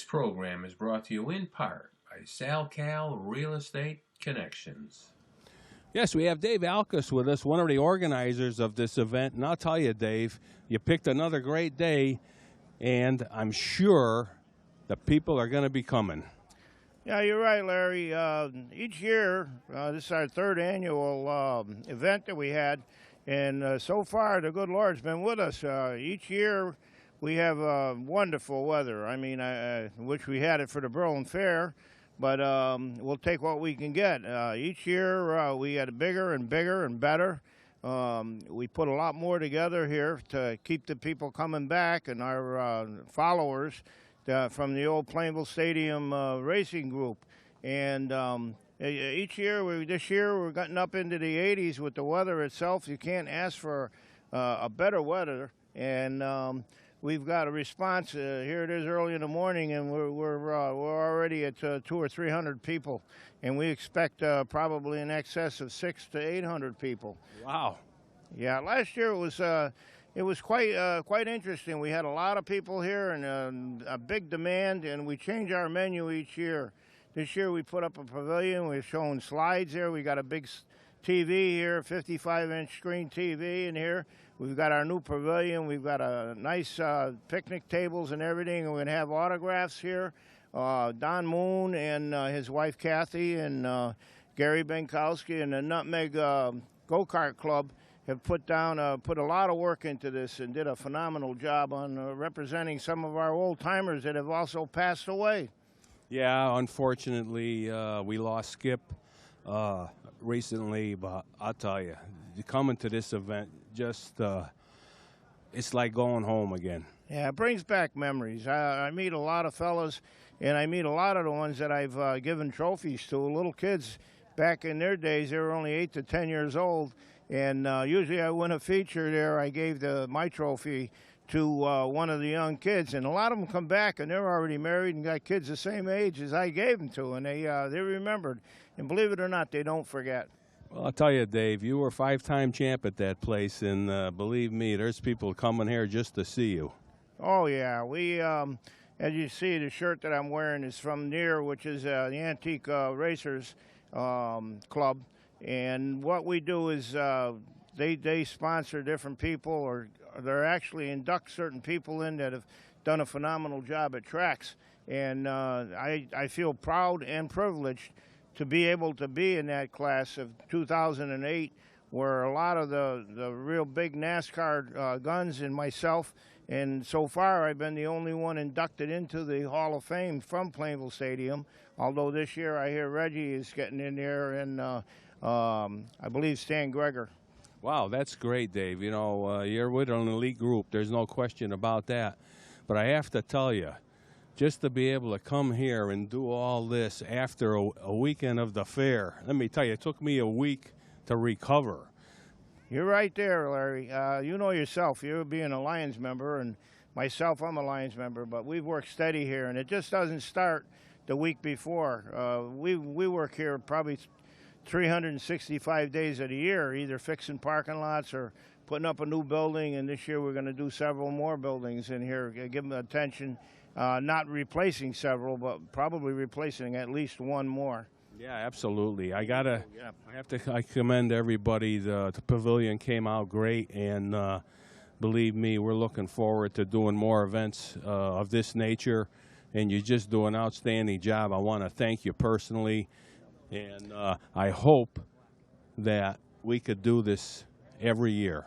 program is brought to you in part by SalCal Real Estate Connections. Yes, we have Dave Alkus with us, one of the organizers of this event. And I'll tell you, Dave, you picked another great day, and I'm sure the people are going to be coming. Yeah, you're right, Larry. Each year, this is our third annual event that we had, and so far the good Lord's been with us. Each year we have wonderful weather. I mean, which we had it for the Berlin Fair, but we'll take what we can get. Each year we get bigger and bigger and better. We put a lot more together here to keep the people coming back and our followers from the old Plainville Stadium racing group. And each year, this year we're getting up into the 80s with the weather itself. You can't ask for a better weather. And we've got a response. Here it is early in the morning, and we're already at 200 or 300 people, and we expect probably in excess of 600 to 800 people. Wow! Yeah, last year it was quite interesting. We had a lot of people here and a big demand, and we change our menu each year. This year we put up a pavilion. We're showing slides here. We got a big TV here, 55-inch screen TV in here. We've got our new pavilion. We've got a nice picnic tables and everything. And we're going to have autographs here. Don Moon and his wife Kathy and Gary Benkowski and the Nutmeg Go-Kart Club have put a lot of work into this and did a phenomenal job on representing some of our old-timers that have also passed away. Yeah, unfortunately, we lost Skip recently, but I'll tell you, coming to this event, just it's like going home again. Yeah, it brings back memories. I meet a lot of fellas, and I meet a lot of the ones that I've given trophies to. Little kids, back in their days, they were only 8 to 10 years old, and usually I win a feature there. I gave my trophy to one of the young kids, and a lot of them come back, and they're already married and got kids the same age as I gave them to, and they remembered. And believe it or not, they don't forget. Well, I'll tell you, Dave, you were 5-time champ at that place, and believe me, there's people coming here just to see you. Oh, yeah. We, as you see, the shirt that I'm wearing is from NEAR, which is the Antique Racers Club. And what we do is they sponsor different people, or they're actually induct certain people in that have done a phenomenal job at tracks. And I feel proud and privileged to be able to be in that class of 2008, where a lot of the real big NASCAR guns and myself, and so far I've been the only one inducted into the Hall of Fame from Plainville Stadium, although this year I hear Reggie is getting in there, and I believe Stan Greger. Wow, that's great, Dave. You know, you're with an elite group. There's no question about that. But I have to tell you, just to be able to come here and do all this after a weekend of the fair, let me tell you, it took me a week to recover. You're right there, Larry. You know yourself, you're being a Lions member, and myself, I'm a Lions member, but we've worked steady here, and it just doesn't start the week before. We work here probably 365 days of the year, either fixing parking lots or putting up a new building, and this year we're going to do several more buildings in here, give them attention. Not replacing several, but probably replacing at least one more. Yeah, absolutely. I commend everybody. The pavilion came out great, and believe me, we're looking forward to doing more events of this nature, and you just do an outstanding job. I want to thank you personally, and I hope that we could do this every year.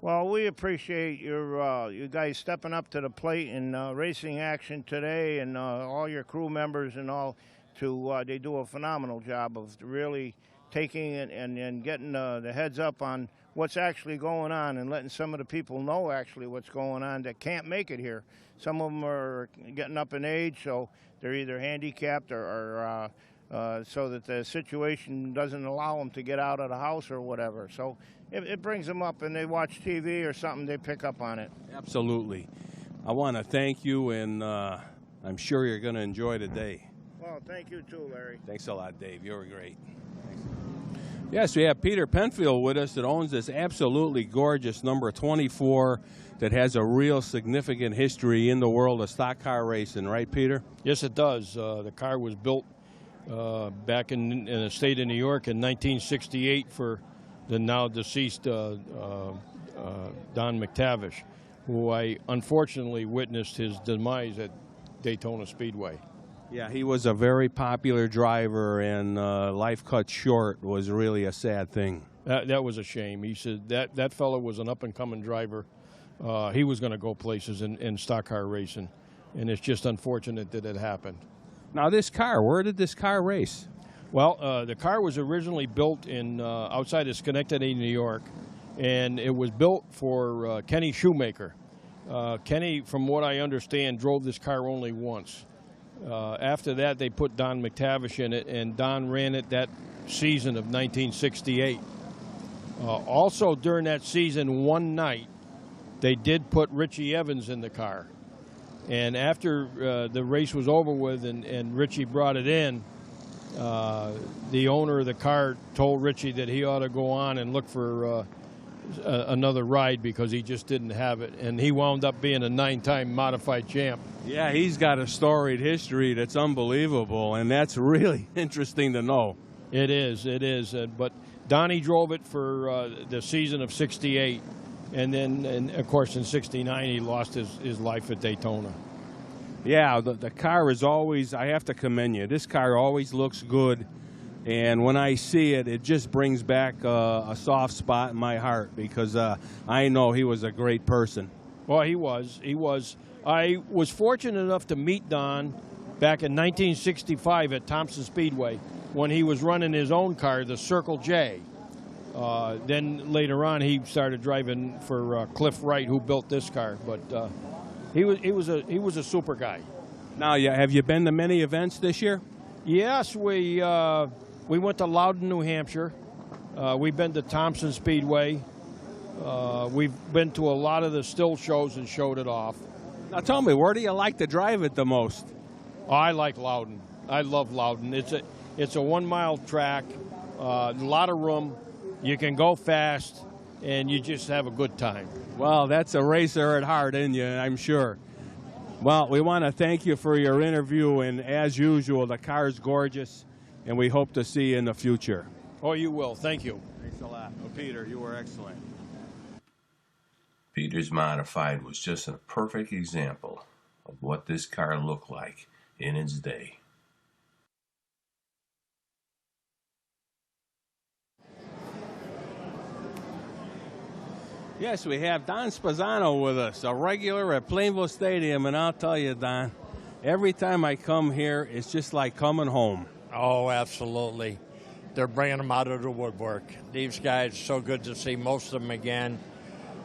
Well, we appreciate you guys stepping up to the plate in racing action today, and all your crew members and all. They do a phenomenal job of really taking it and getting the heads up on what's actually going on and letting some of the people know actually what's going on that can't make it here. Some of them are getting up in age, so they're either handicapped or so that the situation doesn't allow them to get out of the house or whatever. So it brings them up, and they watch TV or something, they pick up on it. Absolutely. I want to thank you, and I'm sure you're going to enjoy the day. Well, thank you too, Larry. Thanks a lot, Dave. You're great. Thanks. Yes, we have Peter Penfield with us that owns this absolutely gorgeous number 24 that has a real significant history in the world of stock car racing, right, Peter? Yes, it does. The car was built back in the state of New York in 1968 for the now deceased Don McTavish, who I unfortunately witnessed his demise at Daytona Speedway. Yeah, he was a very popular driver, and life cut short was really a sad thing. That was a shame. He said that fellow was an up-and-coming driver. He was going to go places in stock car racing, and it's just unfortunate that it happened. Now, this car, where did this car race? Well, the car was originally built in outside of Schenectady, New York, and it was built for Kenny Shoemaker. Kenny, from what I understand, drove this car only once. After that, they put Don McTavish in it, and Don ran it that season of 1968. Also, during that season, one night, they did put Richie Evans in the car. And after the race was over with and Richie brought it in, the owner of the car told Richie that he ought to go on and look for another ride because he just didn't have it. And he wound up being a 9-time modified champ. Yeah, he's got a storied history that's unbelievable, and that's really interesting to know. It is. But Donnie drove it for the season of 68. And then, of course, in 69, he lost his life at Daytona. Yeah, the car is always, I have to commend you. This car always looks good. And when I see it, it just brings back a soft spot in my heart because I know he was a great person. Well, he was. I was fortunate enough to meet Don back in 1965 at Thompson Speedway when he was running his own car, the Circle J. Then later on, he started driving for Cliff Wright, who built this car. But he was a super guy. Now, have you been to many events this year? Yes, we went to Loudon, New Hampshire. We've been to Thompson Speedway. We've been to a lot of the still shows and showed it off. Now, tell me, where do you like to drive it the most? Oh, I like Loudon. I love Loudon. It's a 1-mile track, a lot of room. You can go fast, and you just have a good time. Well, that's a racer at heart, isn't you? I'm sure. Well, we want to thank you for your interview, and as usual, the car's gorgeous, and we hope to see you in the future. Oh, you will. Thank you. Thanks a lot. Oh, Peter, you were excellent. Peter's Modified was just a perfect example of what this car looked like in its day. Yes, we have Don Spazzano with us, a regular at Plainville Stadium, and I'll tell you, Don, every time I come here, it's just like coming home. Oh, absolutely. They're bringing them out of the woodwork. These guys, so good to see most of them again,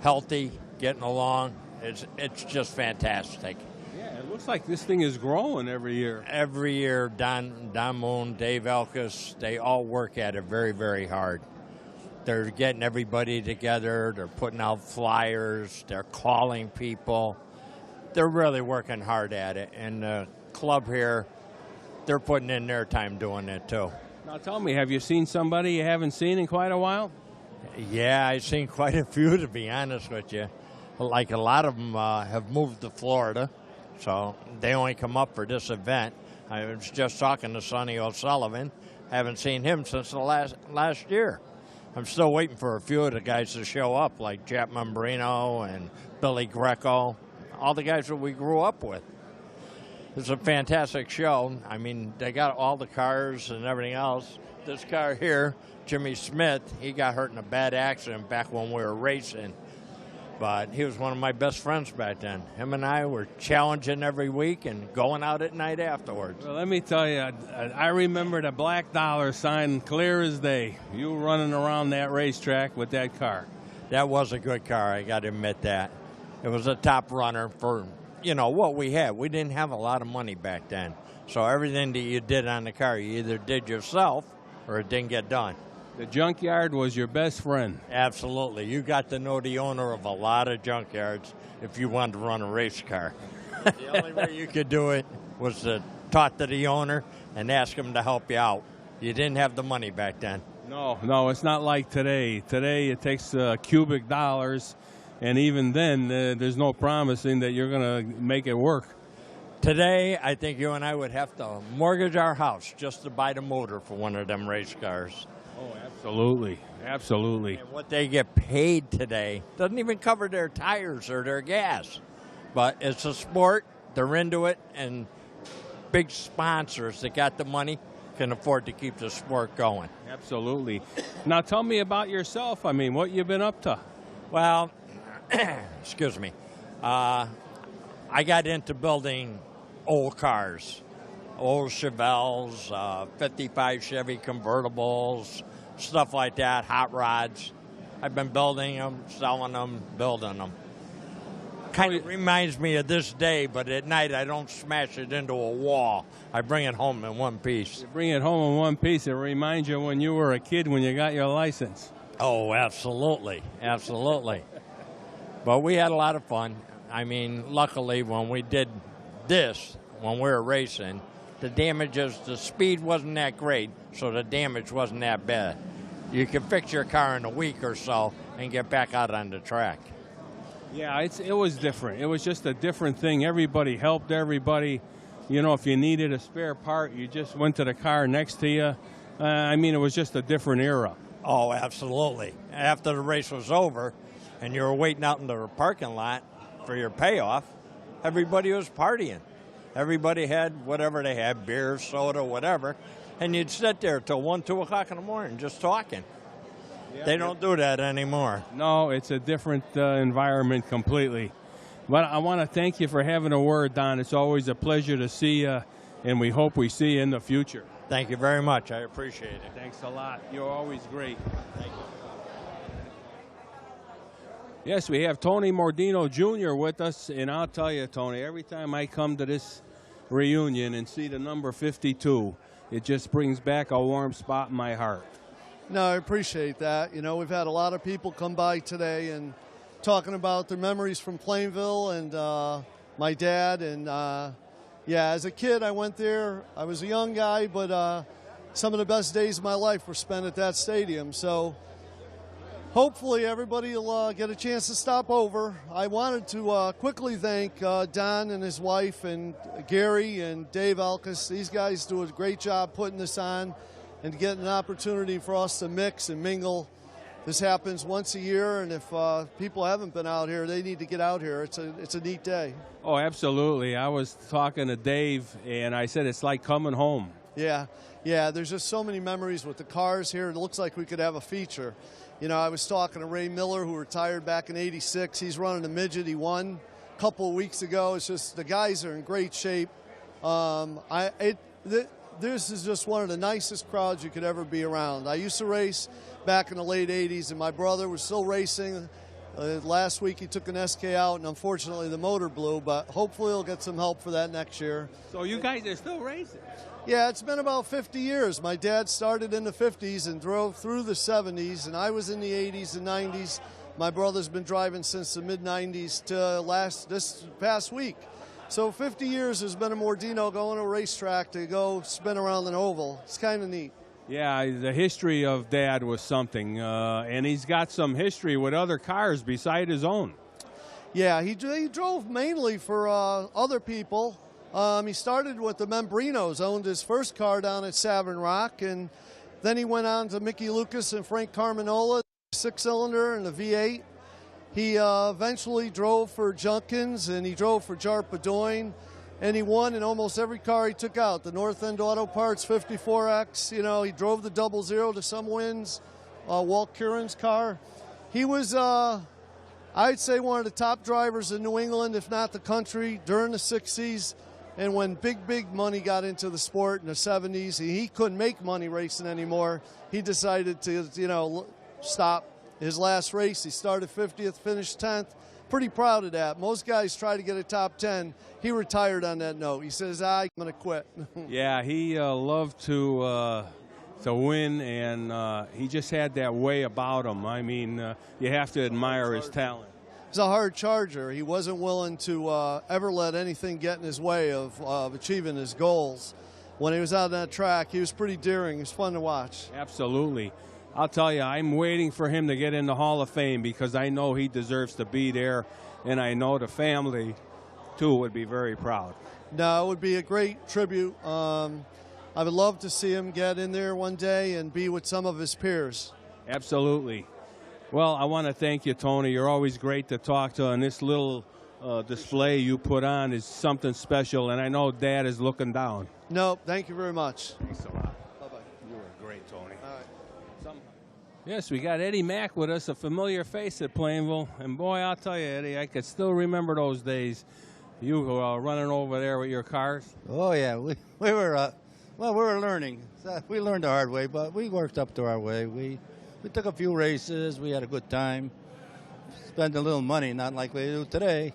healthy, getting along. It's just fantastic. Yeah, it looks like this thing is growing every year. Every year, Don Moon, Dave Elkis, they all work at it very, very hard. They're getting everybody together. They're putting out flyers. They're calling people. They're really working hard at it. And the club here, they're putting in their time doing it, too. Now, tell me, have you seen somebody you haven't seen in quite a while? Yeah, I've seen quite a few, to be honest with you. Like a lot of them have moved to Florida, so they only come up for this event. I was just talking to Sonny O'Sullivan. Haven't seen him since the last year. I'm still waiting for a few of the guys to show up, like Jack Membrino and Billy Greco, all the guys that we grew up with. It's a fantastic show. I mean, they got all the cars and everything else. This car here, Jimmy Smith, he got hurt in a bad accident back when we were racing. But he was one of my best friends back then. Him and I were challenging every week and going out at night afterwards. Well, let me tell you, I remember the black dollar sign clear as day. You were running around that racetrack with that car. That was a good car, I got to admit that. It was a top runner for, what we had. We didn't have a lot of money back then. So everything that you did on the car, you either did yourself or it didn't get done. The junkyard was your best friend. Absolutely. You got to know the owner of a lot of junkyards if you wanted to run a race car. The only way you could do it was to talk to the owner and ask him to help you out. You didn't have the money back then. No, it's not like today. Today it takes cubic dollars, and even then there's no promising that you're going to make it work. Today, I think you and I would have to mortgage our house just to buy the motor for one of them race cars. Oh, absolutely. Absolutely. And what they get paid today doesn't even cover their tires or their gas. But it's a sport, they're into it, and big sponsors that got the money can afford to keep the sport going. Absolutely. Now tell me about yourself. I mean, what you been up to? Well, excuse me. I got into building old cars, old Chevelles, 55 Chevy convertibles, stuff like that, hot rods. I've been building them, selling them, building them. Kind of reminds me of this day, but at night I don't smash it into a wall. I bring it home in one piece. You bring it home in one piece. It reminds you when you were a kid when you got your license. Oh, absolutely. Absolutely. But we had a lot of fun. I mean, luckily when we did this, when we were racing, the speed wasn't that great, so the damage wasn't that bad. You could fix your car in a week or so and get back out on the track. Yeah, it was different. It was just a different thing. Everybody helped everybody. You know, if you needed a spare part, you just went to the car next to you. I mean, it was just a different era. Oh, absolutely. After the race was over and you were waiting out in the parking lot for your payoff, everybody was partying. Everybody had whatever they had, beer, soda, whatever, and you'd sit there till 1, 2 o'clock in the morning just talking. Yeah, they don't do that anymore. No, it's a different environment completely. But I want to thank you for having a word, Don. It's always a pleasure to see you, and we hope we see you in the future. Thank you very much. I appreciate it. Thanks a lot. You're always great. Thank you. Yes, we have Tony Mordino Jr. with us, and I'll tell you, Tony, every time I come to this reunion and see the number 52, it just brings back a warm spot in my heart. No, I appreciate that. You know, we've had a lot of people come by today and talking about their memories from Plainville and my dad. And, yeah, as a kid, I went there. I was a young guy, but some of the best days of my life were spent at that stadium. So hopefully everybody will get a chance to stop over. I wanted to quickly thank Don and his wife and Gary and Dave Alkus. These guys do a great job putting this on and getting an opportunity for us to mix and mingle. This happens once a year, and if people haven't been out here, they need to get out here. It's a neat day. Oh, absolutely. I was talking to Dave, and I said it's like coming home. Yeah, there's just so many memories with the cars here. It looks like we could have a feature. You know, I was talking to Ray Miller, who retired back in '86. He's running a midget. He won a couple of weeks ago. It's just the guys are in great shape. This is just one of the nicest crowds you could ever be around. I used to race back in the late 80s, and my brother was still racing. Last week he took an SK out, and unfortunately the motor blew, but hopefully he'll get some help for that next year. So you guys are still racing? Yeah, it's been about 50 years. My dad started in the 50s and drove through the 70s, and I was in the 80s and 90s. My brother's been driving since the mid-90s to this past week. So 50 years has been a Mordino going to a racetrack to go spin around an oval. It's kind of neat. Yeah, the history of Dad was something, and he's got some history with other cars beside his own. Yeah, he drove mainly for other people. He started with the Membrinos, owned his first car down at Savin Rock, and then he went on to Mickey Lucas and Frank Carminola, 6-cylinder and the V8. He eventually drove for Junkins, and he drove for Jart Bedoin, and he won in almost every car he took out. The North End Auto Parts 54X, you know, he drove the 00 to some wins, Walt Curran's car. He was, I'd say, one of the top drivers in New England, if not the country, during the 60s. And when big money got into the sport in the 70s, he couldn't make money racing anymore. He decided to, you know, stop. His last race, he started 50th, finished 10th. Pretty proud of that. Most guys try to get a top 10. He retired on that note. He says, I'm going to quit. Yeah, he loved to win, and he just had that way about him. I mean, you have to admire his talent. He's a hard charger. He wasn't willing to ever let anything get in his way of achieving his goals. When he was out on that track, he was pretty daring. It was fun to watch. Absolutely. I'll tell you, I'm waiting for him to get in the Hall of Fame because I know he deserves to be there, and I know the family, too, would be very proud. No, it would be a great tribute. I would love to see him get in there one day and be with some of his peers. Absolutely. Well, I want to thank you, Tony. You're always great to talk to, and this little display you put on is something special, and I know Dad is looking down. No, thank you very much. Thanks a lot. Bye-bye. You were great, Tony. All right. Yes, we got Eddie Mack with us, a familiar face at Plainville. And boy, I'll tell you, Eddie, I could still remember those days. You running over there with your cars. Oh yeah, we were we were learning. We learned the hard way, but we worked up to our way. We took a few races. We had a good time. Spent a little money, not like we do today.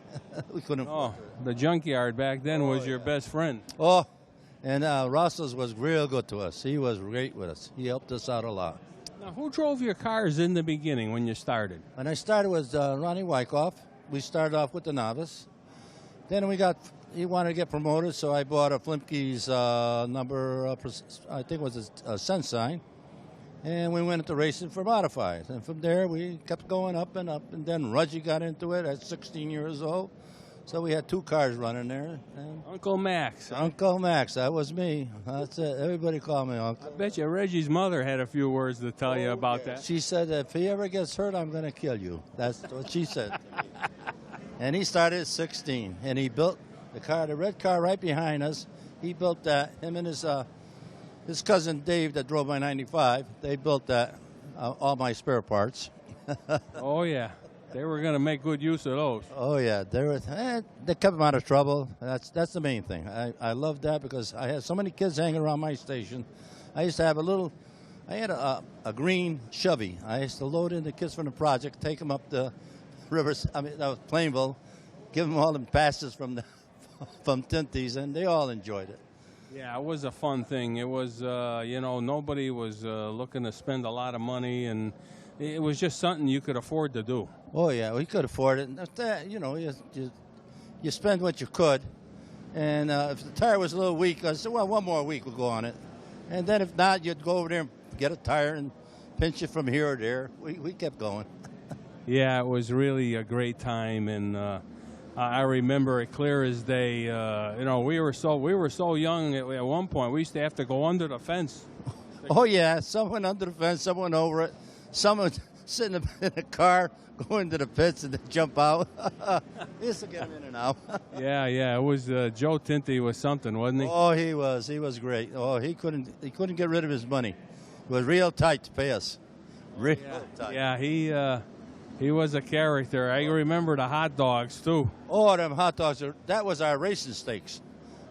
We couldn't. Oh, the junkyard back then was your best friend. Oh, and Russell's was real good to us. He was great with us. He helped us out a lot. Now, who drove your cars in the beginning when you started? When I started was Ronnie Wyckoff. We started off with the novice. Then he wanted to get promoted, so I bought a Flimke's number, I think it was a Sunshine. And we went into racing for modifieds. And from there, we kept going up. And then Rudgy got into it at 16 years old. So we had 2 cars running there. And Uncle Max. Uncle Max, that was me. That's it. Everybody called me Uncle. I bet you Reggie's mother had a few words to tell you about that. She said, if he ever gets hurt, I'm going to kill you. That's what she said. And he started at 16. And he built the red car right behind us. He built that. Him and his cousin Dave that drove my 95, they built that, all my spare parts. Oh, yeah. They were going to make good use of those. Oh, yeah. They kept them out of trouble. That's the main thing. I love that because I had so many kids hanging around my station. I used to have I had a green Chevy. I used to load in the kids from the project, take them up the rivers, that was Plainville, give them all the passes from Tinties, and they all enjoyed it. Yeah, it was a fun thing. It was, nobody was looking to spend a lot of money, and it was just something you could afford to do. Oh, yeah, we could afford it. You spend what you could. And if the tire was a little weak, I said, well, one more week we'll go on it. And then if not, you'd go over there and get a tire and pinch it from here or there. We kept going. Yeah, it was really a great time, and I remember it clear as day. We were so young at one point. We used to have to go under the fence. Oh, yeah, some went under the fence, some went over it. Some would sit in the car, go into the pits, and then jump out. We used to get them in and out. Yeah, it was Joe Tinty was something, wasn't he? Oh, he was great. Oh, he couldn't get rid of his money. It was real tight to pay us. Real tight. Yeah, he was a character. I remember the hot dogs too. Oh, them hot dogs! That was our racing steaks,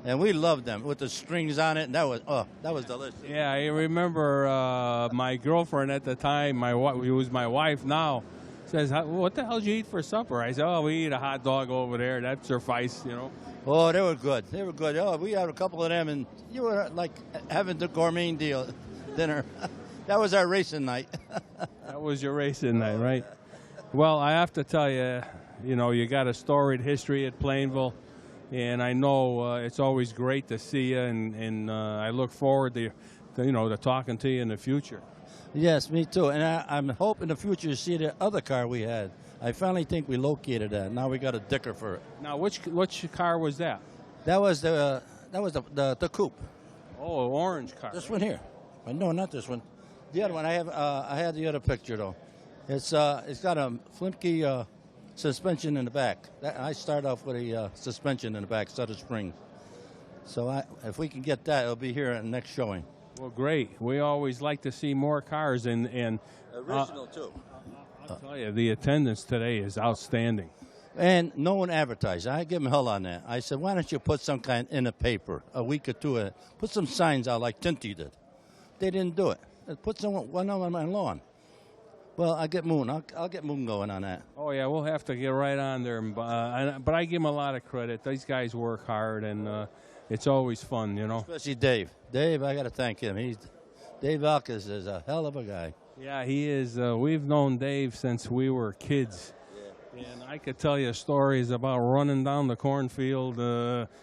and we loved them with the strings on it. And that was delicious. Yeah, I remember my girlfriend at the time, who was my wife now, says, "What the hell did you eat for supper?" I said, "Oh, we eat a hot dog over there. That suffice, Oh, they were good. They were good. Oh, we had a couple of them, and you were like having the gourmet dinner. That was our racing night. That was your racing night, right? Well, I have to tell you, you got a storied history at Plainville, and I know it's always great to see you, and I look forward to talking to you in the future. Yes, me too. And I'm hoping in the future to see the other car we had. I finally think we located that. Now we got a dicker for it. Now, which car was that? That was the coupe. Oh, orange car. This one here. No, not this one. The other one. I had the other picture though. It's got a Flimke suspension in the back. I start off with a suspension in the back, set of springs. So if we can get that, it'll be here at the next showing. Well, great. We always like to see more cars, and original too. I'll tell you, the attendance today is outstanding. And no one advertised. I give them hell on that. I said, why don't you put some kind in a paper a week or two? Put some signs out like Tinty did. They didn't do it. Put one on my lawn. Well, I'll get Moon going on that. Oh, yeah, we'll have to get right on there. But I give them a lot of credit. These guys work hard, and it's always fun, Especially Dave. Dave, I got to thank him. Dave Alkes is a hell of a guy. Yeah, he is. We've known Dave since we were kids. And I could tell you stories about running down the cornfield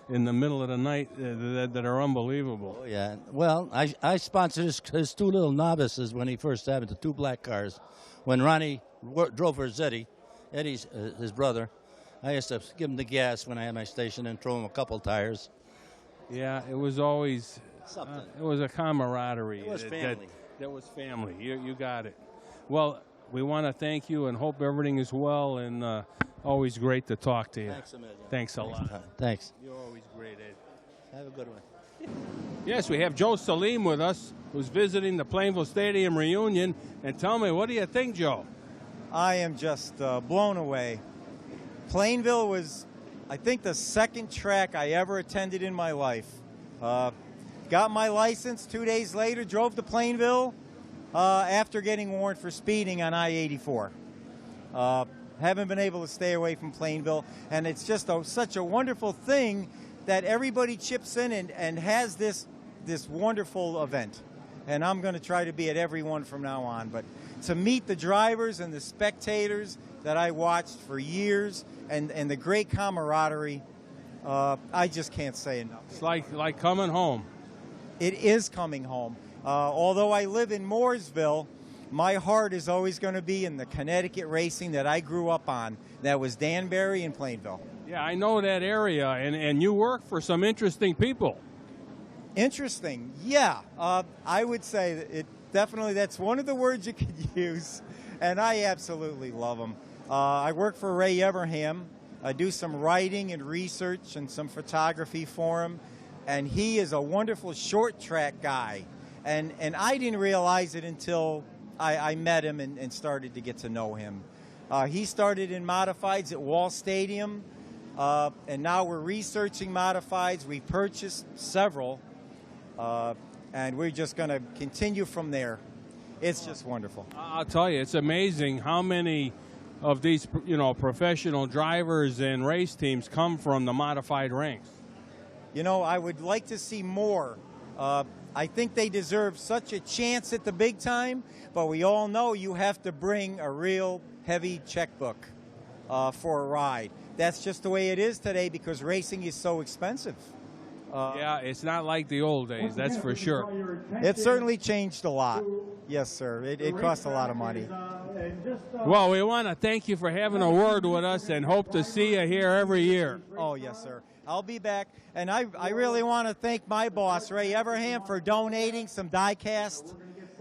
in the middle of the night that are unbelievable. Oh, yeah. Well, I sponsored his two little novices when he first had it, the two black cars. When Ronnie drove for Eddie's his brother, I used to give him the gas when I had my station and throw him a couple tires. Yeah, it was always Something. it was a camaraderie. It was family. That was family. You got it. Well, we want to thank you and hope everything is well, and always great to talk to you. Thanks a million. Thanks a lot. Thanks. You're always great, Ed. Have a good one. Yes, we have Joe Salim with us, who's visiting the Plainville Stadium reunion. And tell me, what do you think, Joe? I am just blown away. Plainville was, I think, the second track I ever attended in my life. Got my license 2 days later, drove to Plainville after getting warned for speeding on I-84. Haven't been able to stay away from Plainville, and it's just such a wonderful thing that everybody chips in and has this wonderful event. And I'm going to try to be at every one from now on. But to meet the drivers and the spectators that I watched for years and the great camaraderie, I just can't say enough. It's like coming home. It is coming home. Although I live in Mooresville, my heart is always going to be in the Connecticut racing that I grew up on. That was Danbury and Plainville. Yeah, I know that area, and you work for some interesting people. Interesting, yeah. I would say that definitely that's one of the words you could use, and I absolutely love them. I work for Ray Everham. I do some writing and research and some photography for him, and he is a wonderful short track guy. And I didn't realize it until I met him and started to get to know him. He started in modifieds at Wall Stadium, and now we're researching modifieds. We purchased several, and we're just going to continue from there. It's just wonderful. I'll tell you, it's amazing how many of these, professional drivers and race teams come from the modified ranks. I would like to see more. I think they deserve such a chance at the big time, but we all know you have to bring a real heavy checkbook for a ride. That's just the way it is today because racing is so expensive. Yeah, it's not like the old days, that's for sure. It certainly changed a lot. Yes, sir. It costs a lot of money. Well, we want to thank you for having a word with us and hope to see you here every year. Oh, yes, sir. I'll be back. And I really want to thank my boss, Ray Everham, for donating some die-cast.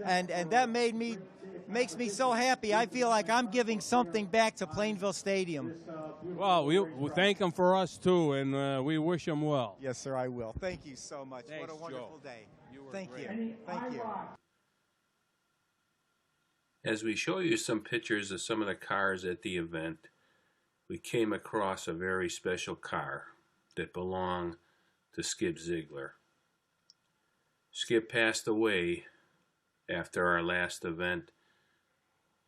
And that makes me so happy. I feel like I'm giving something back to Plainville Stadium. Well, we thank him for us, too, and we wish him well. Yes, sir, I will. Thank you so much. Thanks, what a wonderful Joe. day. Thank you. Thank you. As we show you some pictures of some of the cars at the event, we came across a very special car that belonged to Skip Ziegler. Skip passed away after our last event,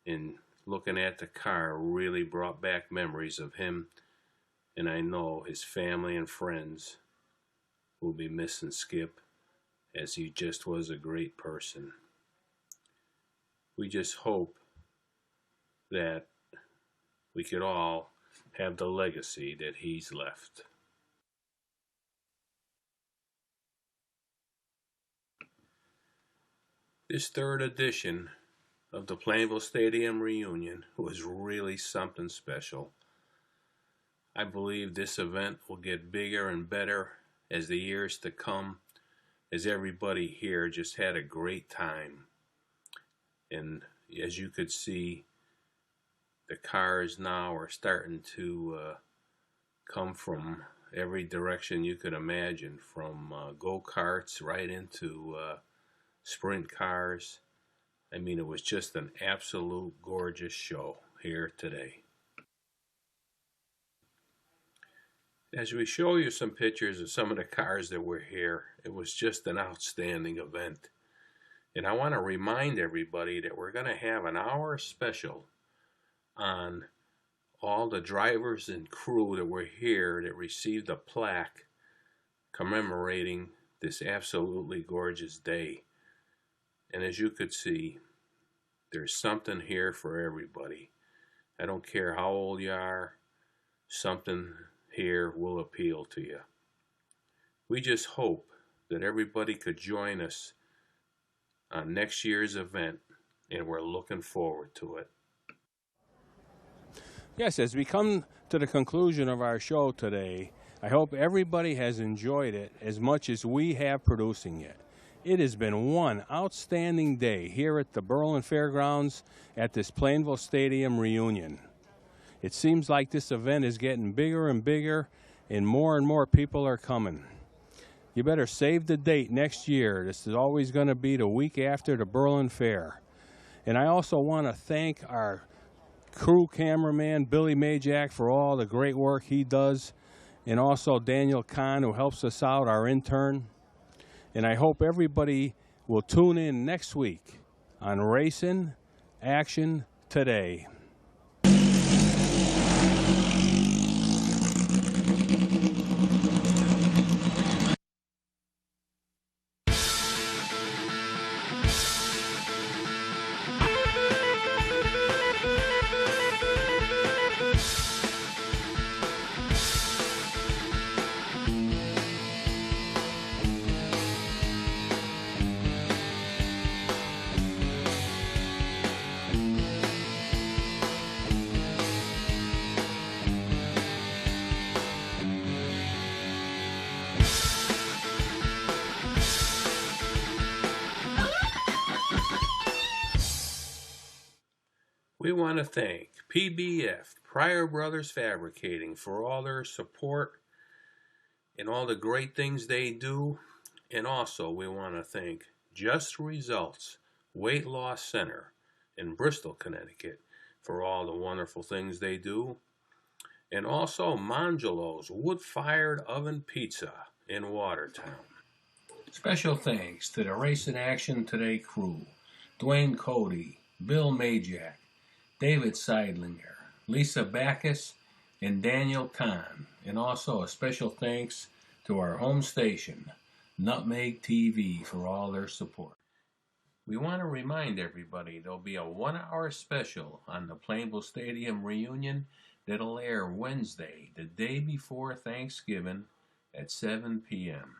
and looking at the car really brought back memories of him, and I know his family and friends will be missing Skip, as he just was a great person. We just hope that we could all have the legacy that he's left. This third edition of the Plainville Stadium reunion was really something special. I believe this event will get bigger and better as the years to come, as everybody here just had a great time. And as you could see, the cars now are starting to come from every direction you could imagine, from go-karts right into sprint cars. I mean, it was just an absolute gorgeous show here today. As we show you some pictures of some of the cars that were here, it was just an outstanding event. And I want to remind everybody that we're going to have an hour special on all the drivers and crew that were here that received a plaque commemorating this absolutely gorgeous day. And as you could see, there's something here for everybody. I don't care how old you are, something here will appeal to you. We just hope that everybody could join us on next year's event, and we're looking forward to it. Yes, as we come to the conclusion of our show today, I hope everybody has enjoyed it as much as we have producing it. It has been one outstanding day here at the Berlin Fairgrounds at this Plainville Stadium reunion. It seems like this event is getting bigger and bigger, and more people are coming. You better save the date next year. This is always going to be the week after the Berlin Fair. And I also want to thank our crew cameraman, Billy Majak, for all the great work he does, and also Daniel Kahn, who helps us out, our intern. And I hope everybody will tune in next week on Racing Action Today. We want to thank PBF, Pryor Brothers Fabricating, for all their support and all the great things they do. And also we want to thank Just Results Weight Loss Center in Bristol, Connecticut, for all the wonderful things they do. And also Mangelo's Wood-Fired Oven Pizza in Watertown. Special thanks to the Race in Action Today crew, Dwayne Cody, Bill Majak, David Seidlinger, Lisa Backus, and Daniel Kahn. And also a special thanks to our home station, Nutmeg TV, for all their support. We want to remind everybody there'll be a 1-hour special on the Plainville Stadium reunion that'll air Wednesday, the day before Thanksgiving at 7 p.m.